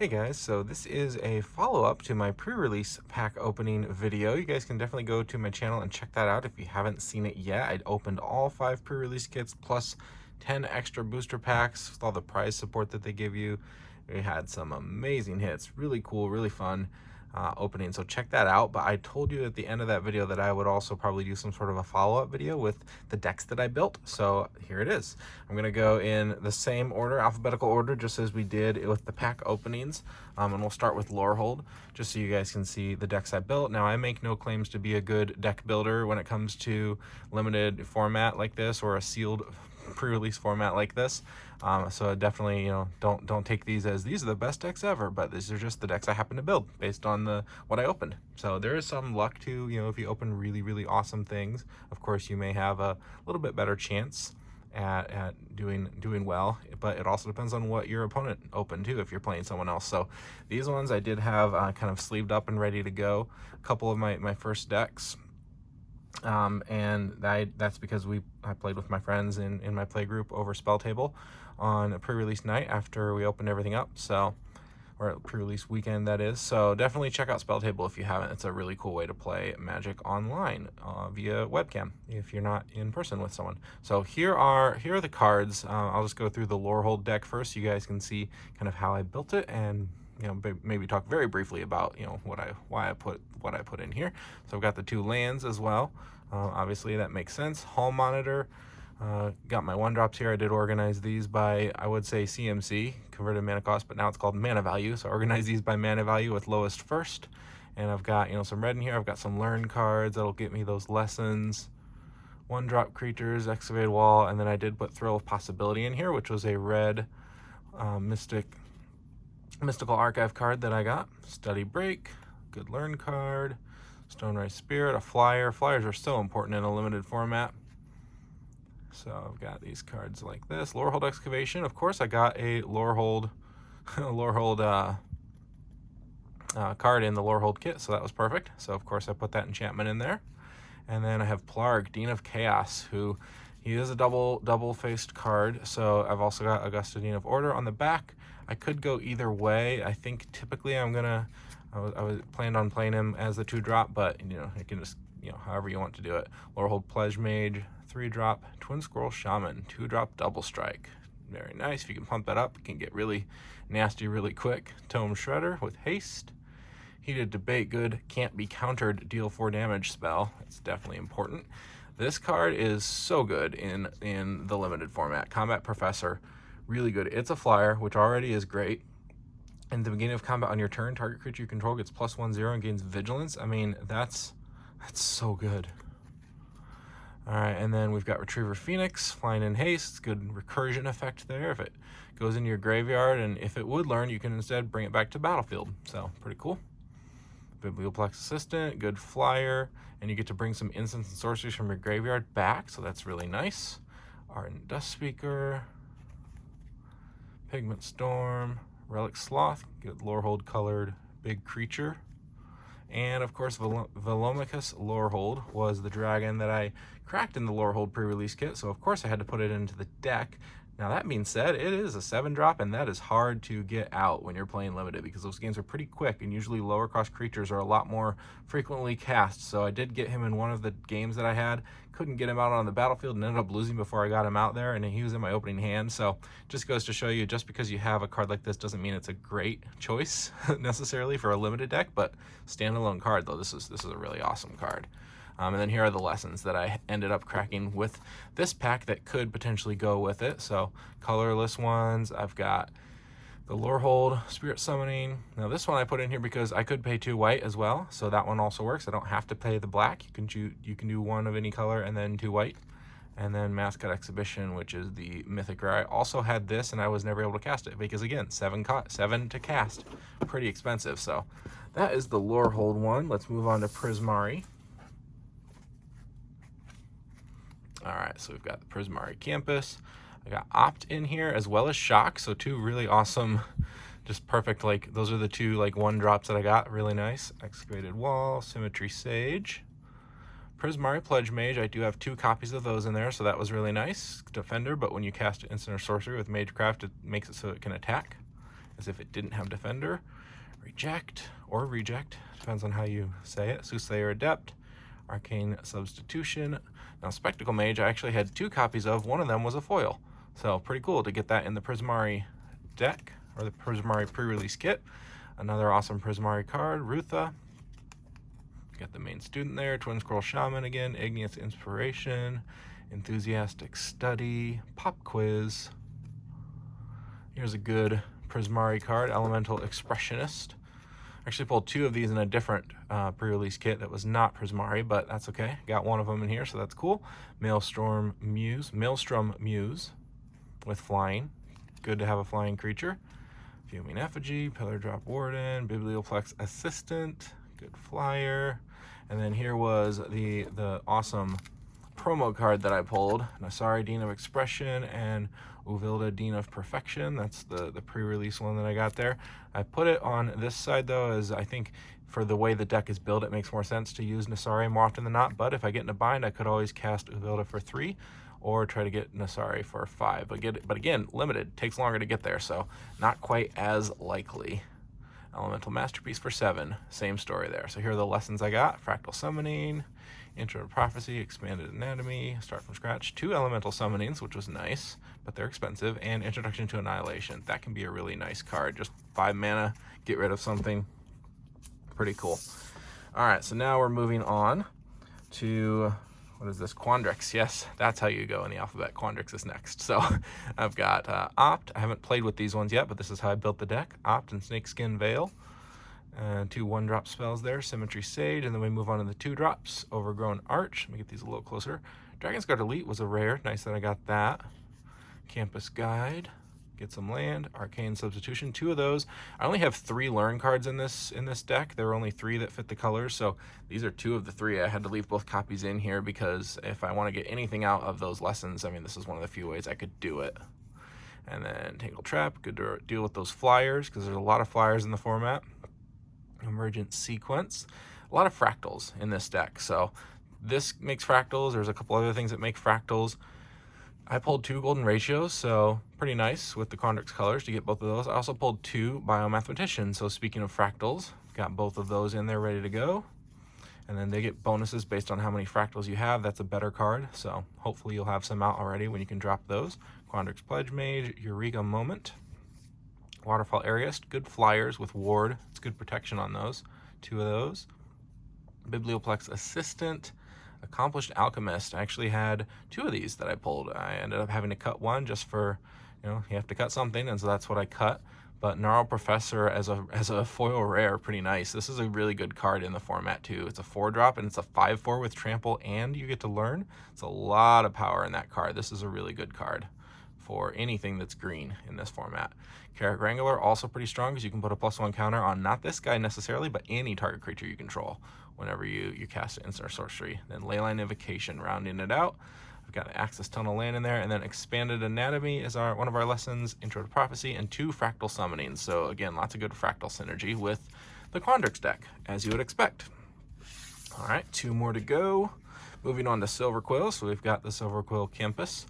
Hey guys, so this is a follow-up to my pre-release pack opening video. You guys can definitely go to my channel and check that out if you haven't seen it yet. I opened all 5 pre-release kits plus 10 extra booster packs with all the prize support that they give you. We had some amazing hits, really cool, really fun opening, so check that out. But I told you at the end of that video that I would also probably do some sort of a follow-up video with the decks that I built, so here it is. I'm gonna go in the same order, alphabetical order, just as we did with the pack openings, and we'll start with Lorehold, just so you guys can see the decks I built. Now, I make no claims to be a good deck builder when it comes to limited format like this or a sealed pre-release format like this, so definitely, don't take these as these are the best decks ever, but these are just the decks I happen to build based on what I opened. So there is some luck to, if you open really awesome things, of course you may have a little bit better chance at doing well, but it also depends on what your opponent opened too if you're playing someone else. So these ones I did have kind of sleeved up and ready to go. A couple of my first decks, and that's because I played with my friends in my play group over Spell Table on a pre-release night after we opened everything up, so, or pre-release weekend that is. So definitely check out Spell Table if you haven't. It's a really cool way to play Magic online via webcam if you're not in person with someone. So here are the cards. I'll just go through the Lorehold deck first so you guys can see kind of how I built it, and maybe talk very briefly about why I put what I put in here. So I've got the 2 lands as well. Obviously that makes sense. Hall Monitor. Got my 1-drops here. I did organize these by, I would say, CMC, converted mana cost, but now it's called mana value. So I organize these by mana value with lowest first. And I've got some red in here. I've got some learn cards that'll get me those lessons. 1-drop creatures, excavated wall, and then I did put Thrill of Possibility in here, which was a red mystical archive card that I got. Study Break, good learn card. Stonerise Spirit, a flyer. Flyers are so important in a limited format. So I've got these cards like this. Lorehold Excavation. Of course, I got a Lorehold card in the Lorehold kit, so that was perfect. So of course I put that enchantment in there. And then I have Plarg, Dean of Chaos, he is a double-faced card. So I've also got Augusta, Dean of Order on the back. I could go either way. I think typically I was planned on playing him as the 2-drop, but you can just however you want to do it. Lorehold Pledge Mage, 3-drop, Twin Squirrel Shaman, 2-drop double strike. Very nice. If you can pump that up, it can get really nasty really quick. Tome Shredder with haste. Heated Debate, good, can't be countered, deal 4 damage spell. It's definitely important. This card is so good in the limited format. Combat Professor, really good. It's a flyer, which already is great. In the beginning of combat on your turn, target creature you control gets +1/0 and gains vigilance. I mean, that's so good. All right, and then we've got Retriever Phoenix, flying in haste, good recursion effect there. If it goes into your graveyard, and if it would learn, you can instead bring it back to battlefield. So pretty cool. Biblioplex Assistant, good flyer, and you get to bring some instants and sorceries from your graveyard back, so that's really nice. Ardent Dust Speaker, Pigment Storm, Relic Sloth, good Lorehold colored big creature. And of course, Velomachus Lorehold was the dragon that I cracked in the Lorehold pre-release kit, so of course I had to put it into the deck. Now that being said, it is a 7-drop, and that is hard to get out when you're playing limited because those games are pretty quick, and usually lower cost creatures are a lot more frequently cast. So I did get him in one of the games that I had, couldn't get him out on the battlefield, and ended up losing before I got him out there, and he was in my opening hand. So just goes to show you, just because you have a card like this doesn't mean it's a great choice necessarily for a limited deck, but standalone card though, this is a really awesome card. And then here are the lessons that I ended up cracking with this pack that could potentially go with it. So colorless ones, I've got the Lorehold Spirit Summoning. Now this one I put in here because I could pay 2 white as well, so that one also works. I don't have to pay the black. You can do 1 of any color and then 2 white. And then Mascot Exhibition, which is the mythic rare. I also had this, and I was never able to cast it because, again, 7 to cast, pretty expensive. So that is the Lorehold one. Let's move on to Prismari. All right, so we've got the Prismari Campus. I got Opt in here as well as Shock, so 2 really awesome, just perfect, like those are the 2 like 1-drops that I got, really nice. Excavated Wall, Symmetry Sage. Prismari Pledge Mage, I do have 2 copies of those in there, so that was really nice. Defender, but when you cast instant or sorcery with Magecraft, it makes it so it can attack. as if it didn't have Defender. Reject, or Reject, depends on how you say it. Soothsayer Adept, Arcane Substitution. Now Spectacle Mage I actually had 2 copies of, one of them was a foil. So pretty cool to get that in the Prismari deck, or the Prismari pre-release kit. Another awesome Prismari card, Rutha. Got the main student there, Twin Scroll Shaman again, Igneous Inspiration, Enthusiastic Study, Pop Quiz. Here's a good Prismari card, Elemental Expressionist. Actually pulled 2 of these in a different pre-release kit that was not Prismari, but that's okay. Got one of them in here, so that's cool. Maelstrom Muse with flying. Good to have a flying creature. Fuming Effigy, Pillar Drop Warden, Biblioplex Assistant, good flyer. And then here was the awesome promo card that I pulled, Nasari, Dean of Expression, and Uvilda, Dean of Perfection. That's the pre-release one that I got there. I put it on this side though, as I think for the way the deck is built, it makes more sense to use Nasari more often than not, but if I get in a bind, I could always cast Uvilda for 3, or try to get Nasari for 5. But again, limited, takes longer to get there, so not quite as likely. Elemental Masterpiece for 7, same story there. So here are the lessons I got: Fractal Summoning, Intro to Prophecy, Expanded Anatomy, Start from Scratch, 2 Elemental Summonings, which was nice, but they're expensive, and Introduction to Annihilation. That can be a really nice card. Just 5 mana, get rid of something. Pretty cool. All right, so now we're moving on to, what is this? Quandricks. Yes, that's how you go in the alphabet. Quandricks is next. So I've got Opt. I haven't played with these ones yet, but this is how I built the deck. Opt and Snakeskin Veil. 2 1-drop spells there. Symmetry Sage. And then we move on to the 2-drops. Overgrown Arch. Let me get these a little closer. Dragon's Guard Elite was a rare. Nice that I got that. Campus Guide. Get some land. Arcane Substitution. 2 of those. I only have 3 learn cards in this deck. There are only 3 that fit the colors, so these are 2 of the 3. I had to leave both copies in here because if I want to get anything out of those lessons, I mean, this is one of the few ways I could do it. And then Tangle Trap. Good to deal with those flyers because there's a lot of flyers in the format. Emergent Sequence. A lot of fractals in this deck. So this makes fractals. There's a couple other things that make fractals. I pulled 2 golden ratios, so pretty nice with the Quandricks colors to get both of those. I also pulled 2 Biomathematicians, so speaking of fractals, got both of those in there ready to go. And then they get bonuses based on how many fractals you have. That's a better card, so hopefully you'll have some out already when you can drop those. Quandricks Pledge Mage, Eureka Moment, Waterfall Areast, good flyers with Ward. It's good protection on those. 2 of those. Biblioplex Assistant, Accomplished Alchemist. I actually had 2 of these that I pulled. I ended up having to cut one just for, you have to cut something, and so that's what I cut. But Gnarl Professor as a foil rare, pretty nice. This is a really good card in the format too. It's a 4-drop and it's a 5/4 with trample, and you get to learn. It's a lot of power in that card. This is a really good card for anything that's green in this format. Carrot Wrangler, also pretty strong because you can put a +1 counter on not this guy necessarily, but any target creature you control whenever you cast an instant or sorcery. Then Leyline Invocation, rounding it out. I've got an Access Tunnel land in there, and then Expanded Anatomy is one of our lessons, Intro to Prophecy, and 2 Fractal Summonings. So again, lots of good fractal synergy with the Quandricks deck, as you would expect. All right, 2 more to go. Moving on to Silver Quill. So we've got the Silver Quill Campus.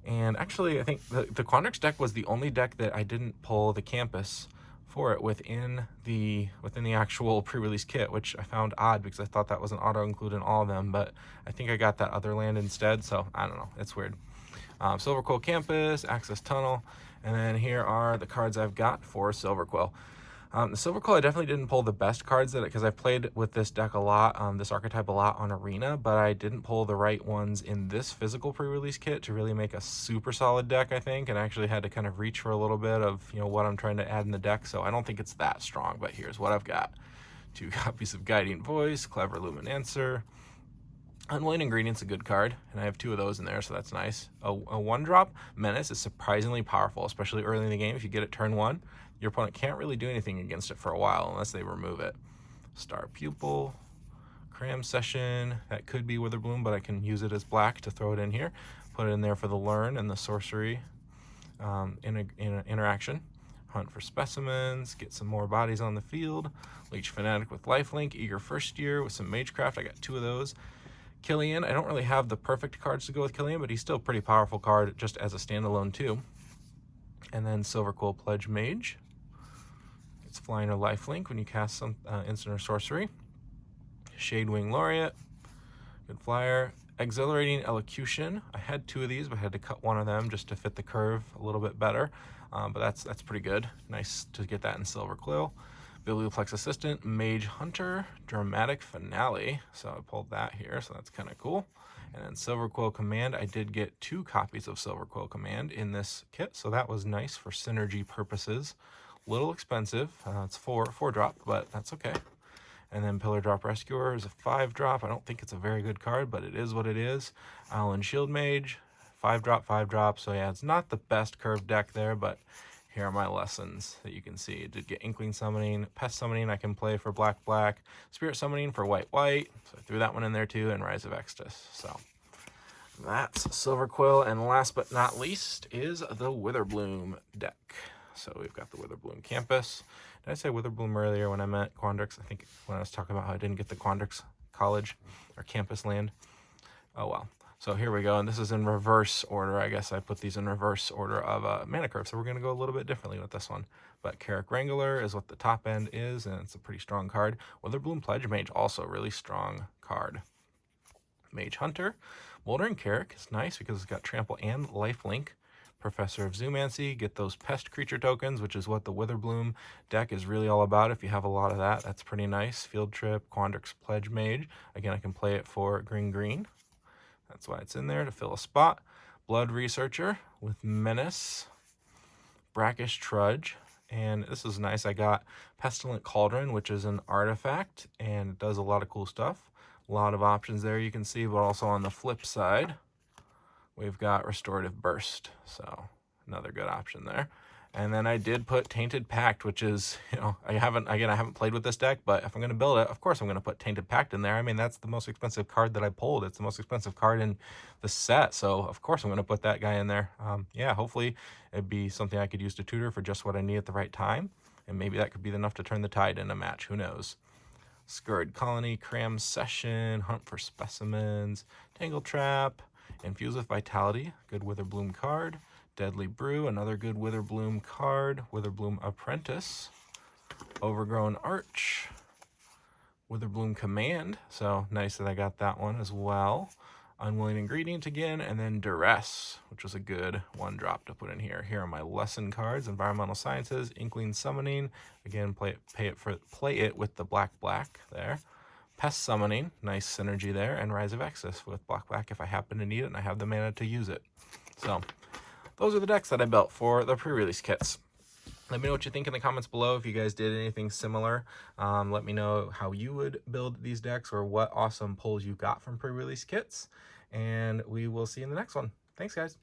And actually, I think the Quandricks deck was the only deck that I didn't pull the Campus for it within the actual pre-release kit, which I found odd because I thought that was an auto-include in all of them, but I think I got that other land instead, so I don't know, it's weird. Silver Quill Campus, Access Tunnel, and then here are the cards I've got for Silver Quill. The Silver Quill, I definitely didn't pull the best cards because I've played with this deck a lot, this archetype a lot on Arena, but I didn't pull the right ones in this physical pre-release kit to really make a super solid deck, I think, and I actually had to kind of reach for a little bit of what I'm trying to add in the deck, so I don't think it's that strong, but here's what I've got. 2 copies of Guiding Voice, Clever Luminancer. Unwilling Ingredient's a good card, and I have 2 of those in there, so that's nice. A 1-drop Menace is surprisingly powerful, especially early in the game. If you get it turn 1, your opponent can't really do anything against it for a while unless they remove it. Star Pupil, Cram Session, that could be Witherbloom, but I can use it as black to throw it in here. Put it in there for the Learn and the Sorcery interaction. Hunt for Specimens, get some more bodies on the field. Leech Fanatic with Lifelink, Eager First Year with some Magecraft. I got 2 of those. Killian, I don't really have the perfect cards to go with Killian, but he's still a pretty powerful card just as a standalone too. And then Silver Quill Pledge Mage. It's flying or lifelink when you cast some instant or sorcery. Shadewing Laureate, good flyer. Exhilarating Elocution. I had 2 of these, but I had to cut one of them just to fit the curve a little bit better. But that's pretty good. Nice to get that in Silver Quill. Biblioplex Assistant, Mage Hunter, Dramatic Finale. So I pulled that here, so that's kind of cool. And then Silver Quill Command. I did get 2 copies of Silver Quill Command in this kit, so that was nice for synergy purposes. Little expensive. It's 4 drop, but that's okay. And then Pillar Drop Rescuer is a 5 drop. I don't think it's a very good card, but it is what it is. Allen Shield Mage, 5 drop, 5 drop. So yeah, it's not the best curved deck there, but here are my lessons that you can see. I did get Inkling Summoning, Pest Summoning I can play for black, Spirit Summoning for white. So I threw that one in there too, and Rise of Extus. So that's Silver Quill. And last but not least is the Witherbloom deck. So we've got the Witherbloom Campus. Did I say Witherbloom earlier when I meant Quandricks? I think when I was talking about how I didn't get the Quandricks College or Campus land. Oh well. So here we go, and this is in reverse order. I guess I put these in reverse order of mana curve, so we're going to go a little bit differently with this one. But Carrick Wrangler is what the top end is, and it's a pretty strong card. Witherbloom Pledge Mage, also a really strong card. Mage Hunter. Moldering Carrick is nice because it's got Trample and Lifelink. Professor of Zoomancy, get those pest creature tokens, which is what the Witherbloom deck is really all about. If you have a lot of that, that's pretty nice. Field Trip, Quandricks Pledge Mage. Again, I can play it for green. That's why it's in there, to fill a spot. Blood Researcher with Menace. Brackish Trudge. And this is nice. I got Pestilent Cauldron, which is an artifact, and it does a lot of cool stuff. A lot of options there you can see, but also on the flip side, we've got Restorative Burst, so another good option there. And then I did put Tainted Pact, which is, I haven't played with this deck, but if I'm going to build it, of course I'm going to put Tainted Pact in there. I mean, that's the most expensive card that I pulled. It's the most expensive card in the set, so of course I'm going to put that guy in there. Yeah, hopefully it'd be something I could use to tutor for just what I need at the right time, and maybe that could be enough to turn the tide in a match. Who knows? Scurried Colony, Cram Session, Hunt for Specimens, Tangle Trap, Infuse with Vitality, good Witherbloom card. Deadly Brew, another good Witherbloom card. Witherbloom Apprentice. Overgrown Arch. Witherbloom Command, so nice that I got that one as well. Unwilling Ingredient again, and then Duress, which was a good 1 drop to put in here. Here are my lesson cards: Environmental Sciences, Inkling Summoning. Again, play it with the black there. Pest Summoning, nice synergy there, and Rise of Extus with black if I happen to need it and I have the mana to use it. So those are the decks that I built for the pre-release kits. Let me know what you think in the comments below. If you guys did anything similar, let me know how you would build these decks or what awesome pulls you got from pre-release kits. And we will see you in the next one. Thanks, guys.